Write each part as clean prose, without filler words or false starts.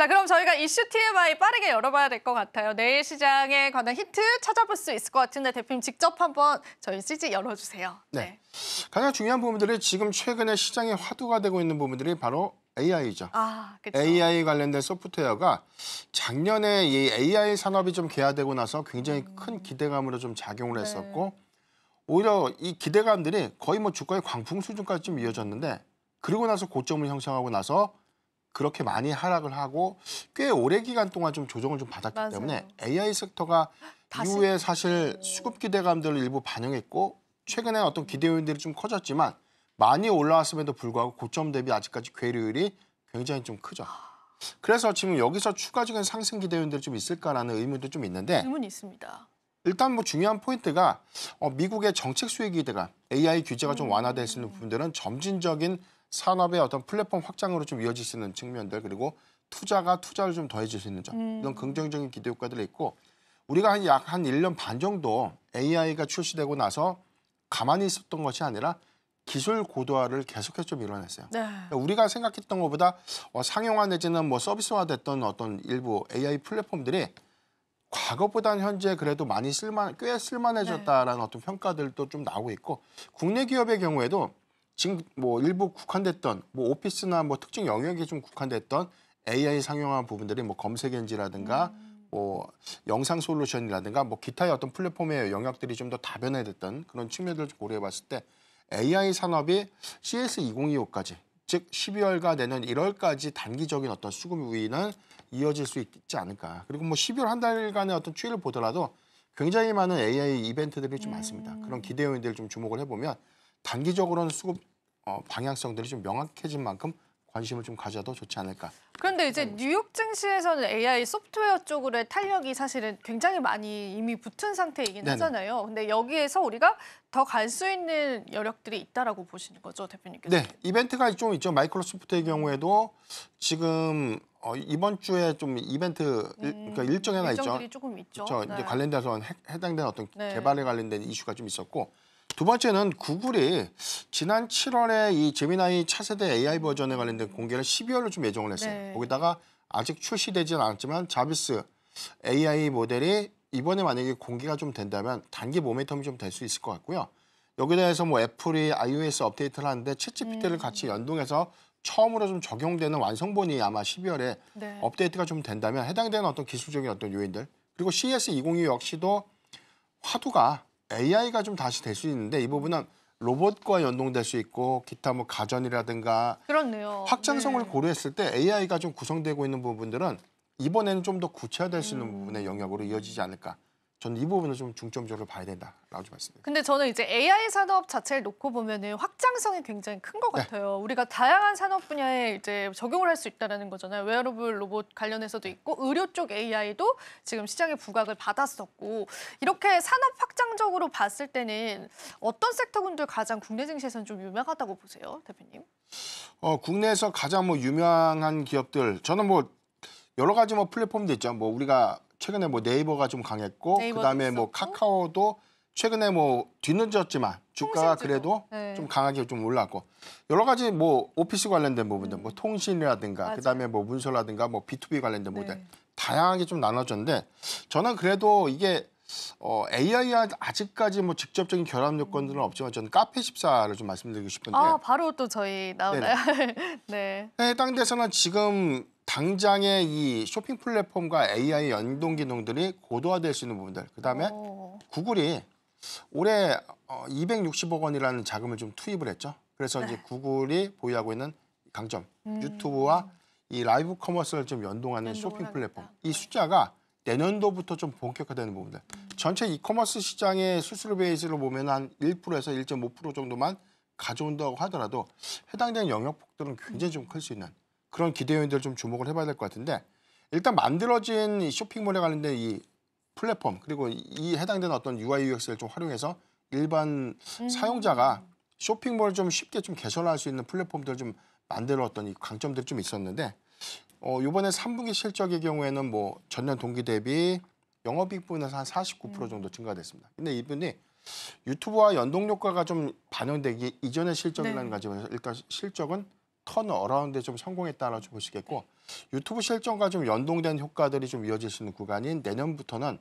자, 그럼 저희가 이슈 TMI 빠르게 열어봐야 될 것 같아요. 내일 시장에 관한 힌트 찾아볼 수 있을 것 같은데 대표님 직접 한번 저희 CG 열어주세요. 네. 가장 중요한 부분들이 지금 최근에 시장에 화두가 되고 있는 부분들이 바로 AI죠. 그렇죠. AI 관련된 소프트웨어가 작년에 이 AI 산업이 좀 개화되고 나서 굉장히 큰 기대감으로 좀 작용을 했었고 오히려 이 기대감들이 거의 뭐 주가의 광풍 수준까지 좀 이어졌는데 그리고 나서 고점을 형성하고 나서 그렇게 많이 하락을 하고 꽤 오래 기간 동안 좀 조정을 좀 받았기 맞아요. 때문에 AI 섹터가 이후에 사실 수급 기대감들을 일부 반영했고 최근에 어떤 기대 요인들이 좀 커졌지만 많이 올라왔음에도 불구하고 고점 대비 아직까지 괴리율이 굉장히 좀 크죠. 그래서 지금 여기서 추가적인 상승 기대 요인들이 좀 있을까라는 의문도 좀 있는데 질문이 있습니다. 일단 뭐 중요한 포인트가 미국의 정책 수혜 기대가 AI 규제가 좀 완화될 수 있는 부분들은 점진적인 산업의 어떤 플랫폼 확장으로 좀 이어질 수 있는 측면들 그리고 투자를 좀 더해질 수 있는 점 이런 긍정적인 기대 효과들이 있고 우리가 약 한 1년 반 정도 AI가 출시되고 나서 가만히 있었던 것이 아니라 기술 고도화를 계속해서 좀 이뤄냈어요. 네. 우리가 생각했던 것보다 상용화 내지는 뭐 서비스화됐던 어떤 일부 AI 플랫폼들이 과거보다는 현재 그래도 많이 꽤 쓸만해졌다라는 어떤 평가들도 좀 나오고 있고 국내 기업의 경우에도 지금 뭐 일부 국한됐던 뭐 오피스나 뭐 특정 영역에 좀 국한됐던 AI 상용화 부분들이 뭐 검색 엔진이라든가 뭐 영상 솔루션이라든가 뭐 기타의 어떤 플랫폼의 영역들이 좀 더 다변화됐던 그런 측면들을 고려해봤을 때 AI 산업이 CS 2025까지 즉 12월과 내년 1월까지 단기적인 어떤 수급 우위는 이어질 수 있지 않을까. 그리고 뭐 12월 한 달간의 어떤 추이를 보더라도 굉장히 많은 AI 이벤트들이 좀 많습니다. 그런 기대 요인들을 좀 주목을 해보면 단기적으로는 수급 방향성들이 좀 명확해진 만큼 관심을 좀 가져도 좋지 않을까. 그런데 이제 뉴욕 증시에서는 AI 소프트웨어 쪽으로의 탄력이 사실은 굉장히 많이 이미 붙은 상태이긴 네네. 하잖아요. 근데 여기에서 우리가 더 갈 수 있는 여력들이 있다라고 보시는 거죠, 대표님께서? 네, 이벤트가 좀 있죠. 마이크로소프트의 경우에도 지금 이번 주에 좀 이벤트 그러니까 일정이 하나 있죠. 일정들이 조금 있죠. 저 이제 관련돼서 해당되는 어떤 네. 개발에 관련된 이슈가 좀 있었고 두 번째는 구글이 지난 7월에 이 제미나이 차세대 AI 버전에 관련된 공개를 12월로 좀 예정을 했어요. 네. 거기다가 아직 출시되지는 않았지만 자비스 AI 모델이 이번에 만약에 공개가 좀 된다면 단기 모멘텀이 좀 될 수 있을 것 같고요. 여기에 대해서 뭐 애플이 iOS 업데이트를 하는데 챗GPT를 같이 연동해서 처음으로 좀 적용되는 완성본이 아마 12월에 네. 업데이트가 좀 된다면 해당되는 어떤 기술적인 어떤 요인들 그리고 CES 2025 역시도 화두가 AI가 좀 다시 될 수 있는데 이 부분은 로봇과 연동될 수 있고 기타 뭐 가전이라든가 그렇네요. 확장성을 네. 고려했을 때 AI가 좀 구성되고 있는 부분들은 이번에는 좀 더 구체화될 수 있는 부분의 영역으로 이어지지 않을까. 저는 이 부분을 좀 중점적으로 봐야 된다라고 좀 말씀드립니다. 근데 저는 이제 AI 산업 자체를 놓고 보면은 확장성이 굉장히 큰 것 같아요. 우리가 다양한 산업 분야에 이제 적용을 할 수 있다라는 거잖아요. 웨어러블 로봇 관련해서도 있고 의료 쪽 AI도 지금 시장에 부각을 받았었고 이렇게 산업 확장적으로 봤을 때는 어떤 섹터군들 가장 국내 증시에서는 좀 유명하다고 보세요, 대표님? 국내에서 가장 뭐 유명한 기업들 저는 뭐 여러 가지 뭐 플랫폼도 있죠. 뭐 우리가 최근에 뭐 네이버가 좀 강했고 네이버도 그다음에 뭐 있었고. 카카오도 최근에 뭐 뒤늦었지만 주가가 통신주도. 그래도 네. 좀 강하게 좀 올랐고 여러 가지 뭐 오피스 관련된 부분들 뭐 통신이라든가 맞아요. 그다음에 뭐 문서라든가 뭐 B2B 관련된 모델 네. 다양하게 좀 나눠졌는데 저는 그래도 이게 AI와 아직까지 뭐 직접적인 결합 요건들은 없지만 저는 카페14를 좀 말씀드리고 싶은데 바로 또 저희 나오나요? 네. 해당돼서는 지금 당장의 이 쇼핑 플랫폼과 AI 연동 기능들이 고도화될 수 있는 부분들. 그다음에 구글이 올해 260억 원이라는 자금을 좀 투입을 했죠. 그래서 이제 구글이 보유하고 있는 강점, 유튜브와 이 라이브 커머스를 좀 연동하는 쇼핑 플랫폼. 하겠다. 이 숫자가 내년도부터 좀 본격화되는 부분들. 전체 이커머스 시장의 수수료 베이스로 보면 한 1%에서 1.5% 정도만 가져온다고 하더라도 해당되는 영역폭들은 굉장히 좀 클 수 있는 그런 기대 요인들을 좀 주목을 해봐야 될 것 같은데 일단 만들어진 이 쇼핑몰에 관련된 이 플랫폼 그리고 이 해당되는 어떤 UI UX를 좀 활용해서 일반 사용자가 쇼핑몰을 좀 쉽게 좀 개선할 수 있는 플랫폼들을 좀 만들었던 이 강점들이 좀 있었는데 이번에 3분기 실적의 경우에는 뭐 전년 동기 대비 영업이익 부분에서 한 49% 정도 증가됐습니다. 근데 이분이 유튜브와 연동 효과가 좀 반영되기 이전의 실적이라는 가지고 일단 실적은 턴 어라운드에 좀 성공했다라고 볼 수 있겠고 유튜브 실적과 좀 연동된 효과들이 좀 이어질 수 있는 구간인 내년부터는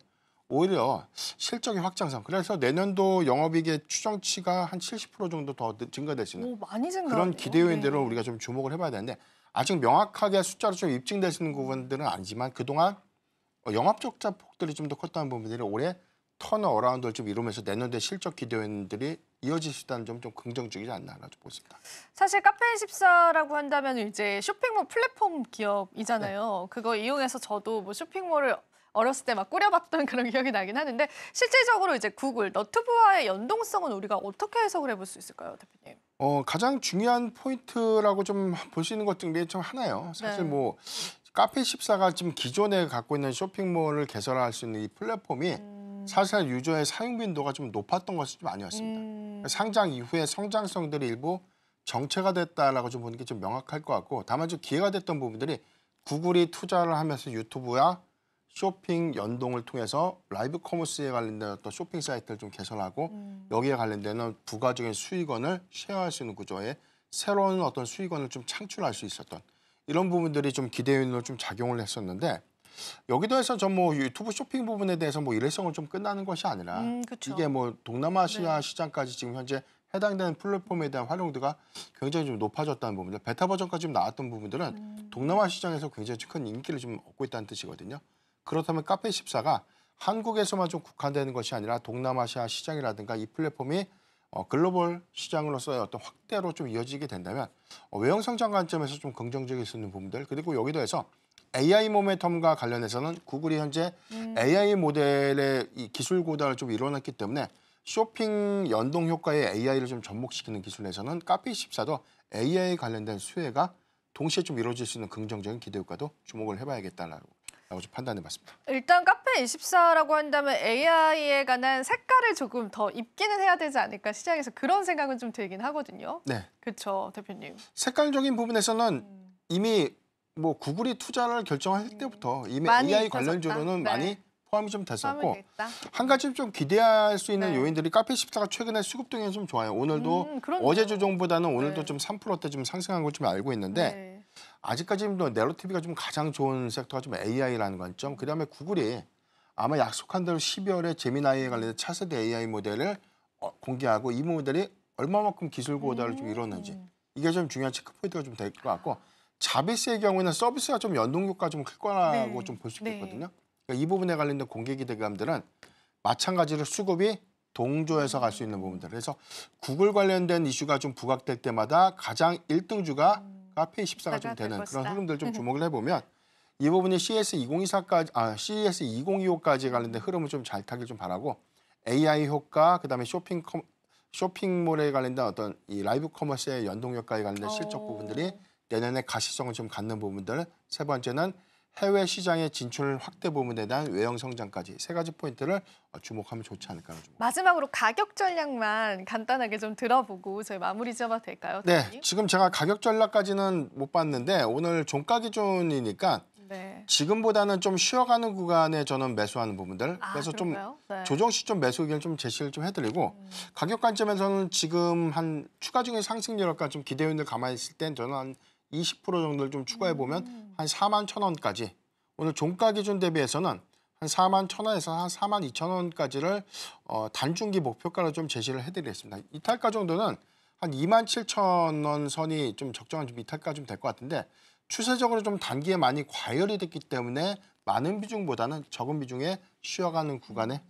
오히려 실적의 확장성. 그래서 내년도 영업이익의 추정치가 한 70% 정도 더 증가될 수 있는 오, 많이 증가하네요. 그런 기대 요인들을 네. 우리가 좀 주목을 해봐야 되는데 아직 명확하게 숫자로 좀 입증될 수 있는 부분들은 아니지만 그동안 영업 적자 폭들이 좀 더 컸다는 부분들이 올해 턴어라운드를 좀 이루면서 내년도에 실적 기대 요인들이 이어질 수 있다는 점 좀 긍정적이지 않나라고 보습니다. 사실 카페24라고 한다면 이제 쇼핑몰 플랫폼 기업이잖아요. 네. 그거 이용해서 저도 뭐 쇼핑몰을 어렸을 때 막 꾸려봤던 그런 기억이 나긴 하는데 실질적으로 이제 구글, 너튜브와의 연동성은 우리가 어떻게 해석을 해볼 수 있을까요, 대표님? 가장 중요한 포인트라고 좀 볼 수 있는 것 중에 좀 하나요. 사실 네. 뭐 카페24가 지금 기존에 갖고 있는 쇼핑몰을 개설할 수 있는 이 플랫폼이 사실 유저의 사용 빈도가 좀 높았던 것이 좀 아니었습니다. 상장 이후에 성장성들이 일부 정체가 됐다라고 좀 보는 게 좀 명확할 것 같고 다만 좀 기회가 됐던 부분들이 구글이 투자를 하면서 유튜브와 쇼핑 연동을 통해서 라이브 커머스에 관련된 어떤 쇼핑 사이트를 좀 개설하고 여기에 관련되는 부가적인 수익원을 쉐어할 수 있는 구조의 새로운 어떤 수익원을 좀 창출할 수 있었던 이런 부분들이 좀 기대 요인으로 좀 작용을 했었는데 여기도 해서 전 뭐 유튜브 쇼핑 부분에 대해서 뭐 일회성을 좀 끝나는 것이 아니라 그쵸. 이게 뭐 동남아시아 네. 시장까지 지금 현재 해당되는 플랫폼에 대한 활용도가 굉장히 좀 높아졌다는 부분들, 베타 버전까지 좀 나왔던 부분들은 동남아 시장에서 굉장히 큰 인기를 좀 얻고 있다는 뜻이거든요. 그렇다면 카페24가 한국에서만 좀 국한되는 것이 아니라 동남아시아 시장이라든가 이 플랫폼이 글로벌 시장으로서의 어떤 확대로 좀 이어지게 된다면 외형 성장 관점에서 좀 긍정적일 수 있는 부분들 그리고 여기도 해서 AI 모멘텀과 관련해서는 구글이 현재 AI 모델의 이 기술 고도를 좀 이뤄냈기 때문에 쇼핑 연동 효과에 AI를 좀 접목시키는 기술에서는 카페24도 AI 관련된 수혜가 동시에 좀 이루어질 수 있는 긍정적인 기대 효과도 주목을 해봐야겠다라고 좀 판단해봤습니다. 일단 카페24라고 한다면 AI에 관한 색깔을 조금 더 입기는 해야 되지 않을까 시장에서 그런 생각은 좀 들긴 하거든요. 네, 그렇죠, 대표님. 색깔적인 부분에서는 이미 뭐 구글이 투자를 결정할 때부터 이미 많이 AI 입혀졌다. 관련주로는 네. 많이 포함이 좀 포함이 됐었고 됐다. 한 가지 좀 기대할 수 있는 네. 요인들이 카페14가 최근에 수급 등이 좀 좋아요. 오늘도 그렇네요. 어제 조정보다는 오늘도 네. 좀 3%대 좀 상승한 걸 좀 알고 있는데 네. 아직까지는 또 내러티브가 좀 가장 좋은 섹터가 좀 AI라는 관점. 그다음에 구글이 아마 약속한 대로 12월에 제미나이에 관련된 차세대 AI 모델을 공개하고 이 모델이 얼마만큼 기술 고도를 좀 이뤘는지 이게 좀 중요한 체크 포인트가 좀 될 것 같고 자비스의 경우에는 서비스가 좀 연동 효과가 좀 클 거라고 네. 좀 볼 수 네. 있거든요. 그러니까 이 부분에 관련된 공개 기대감들은 마찬가지로 수급이 동조해서 갈 수 있는 부분들. 그래서 구글 관련된 이슈가 좀 부각될 때마다 가장 1등주가 카페24가 좀 되는 그런 흐름들 좀 주목을 해보면 이 부분이 CES 2025까지 관련된 흐름을 좀 잘 타길 좀 바라고 AI 효과, 그다음에 쇼핑몰에 관련된 어떤 이 라이브 커머스의 연동 효과에 관련된 실적 부분들이 내년에 가시성을 좀 갖는 부분들. 세 번째는 해외 시장의 진출 확대 부분에 대한 외형 성장까지 세 가지 포인트를 주목하면 좋지 않을까. 마지막으로 가격 전략만 간단하게 좀 들어보고 저희 마무리 지어봐도 될까요, 네, 대표님? 지금 제가 가격 전략까지는 못 봤는데 오늘 종가 기준이니까 네. 지금보다는 좀 쉬어가는 구간에 저는 매수하는 부분들. 그래서 좀 그런가요? 네. 조정 시점 매수 의견을 좀 제시를 좀 해드리고 가격 관점에서는 지금 한 추가적인 상승 여력과 좀 기대 요인을 가만히 있을 땐 저는 한 20% 정도를 좀 추가해 보면 한 41,000원까지 오늘 종가 기준 대비해서는 한 41,000원에서 한 42,000원까지를 단중기 목표가로 좀 제시를 해드리겠습니다. 이탈가 정도는 한 27,000원 선이 좀 적정한 좀 이탈가 좀 될 것 같은데 추세적으로 좀 단기에 많이 과열이 됐기 때문에 많은 비중보다는 적은 비중에 쉬어가는 구간에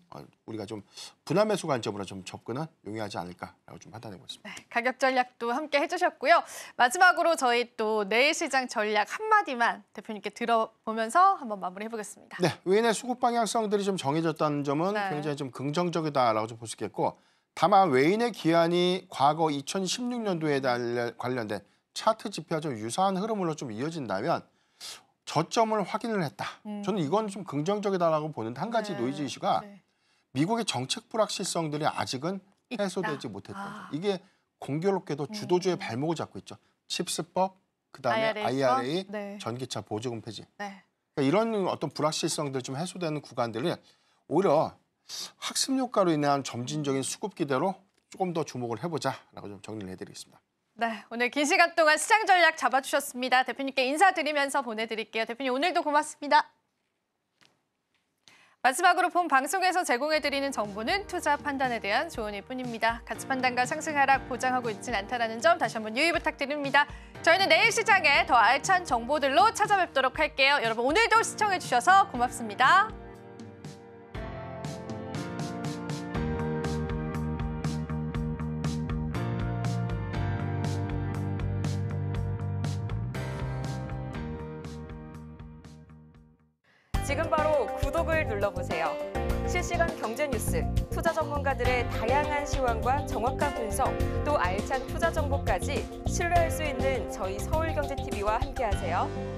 우리가 좀 분할 매수 관점으로 좀 접근은 용이하지 않을까라고 좀 판단해보고 있습니다. 네, 가격 전략도 함께 해주셨고요. 마지막으로 저희 또 내일 시장 전략 한마디만 대표님께 들어보면서 한번 마무리해보겠습니다. 네, 외인의 수급 방향성들이 좀 정해졌다는 점은 네. 굉장히 좀 긍정적이다라고 좀 볼 수 있겠고 다만 외인의 기한이 과거 2016년도에 관련된 차트 지표와 좀 유사한 흐름으로 좀 이어진다면 저점을 확인을 했다. 저는 이건 좀 긍정적이다라고 보는데 한 가지 노이즈 이슈가 네. 미국의 정책 불확실성들이 아직은 있다. 해소되지 못했던 점. 이게 공교롭게도 주도주의 발목을 잡고 있죠. 칩스법, 그다음에 IRA, 네. 전기차 보조금 폐지. 네. 그러니까 이런 어떤 불확실성들이 좀 해소되는 구간들이 오히려 학습 효과로 인한 점진적인 수급 기대로 조금 더 주목을 해보자라고 좀 정리를 해드리겠습니다. 네, 오늘 긴 시간 동안 시장 전략 잡아주셨습니다. 대표님께 인사드리면서 보내드릴게요. 대표님 오늘도 고맙습니다. 마지막으로 본 방송에서 제공해드리는 정보는 투자 판단에 대한 조언일 뿐입니다. 가치 판단과 상승 하락 보장하고 있지는 않다는 점 다시 한번 유의 부탁드립니다. 저희는 내일 시장에 더 알찬 정보들로 찾아뵙도록 할게요. 여러분 오늘도 시청해주셔서 고맙습니다. 지금 바로 구독을 눌러보세요. 실시간 경제 뉴스, 투자 전문가들의 다양한 시황과 정확한 분석, 또 알찬 투자 정보까지 신뢰할 수 있는 저희 서울경제TV와 함께하세요.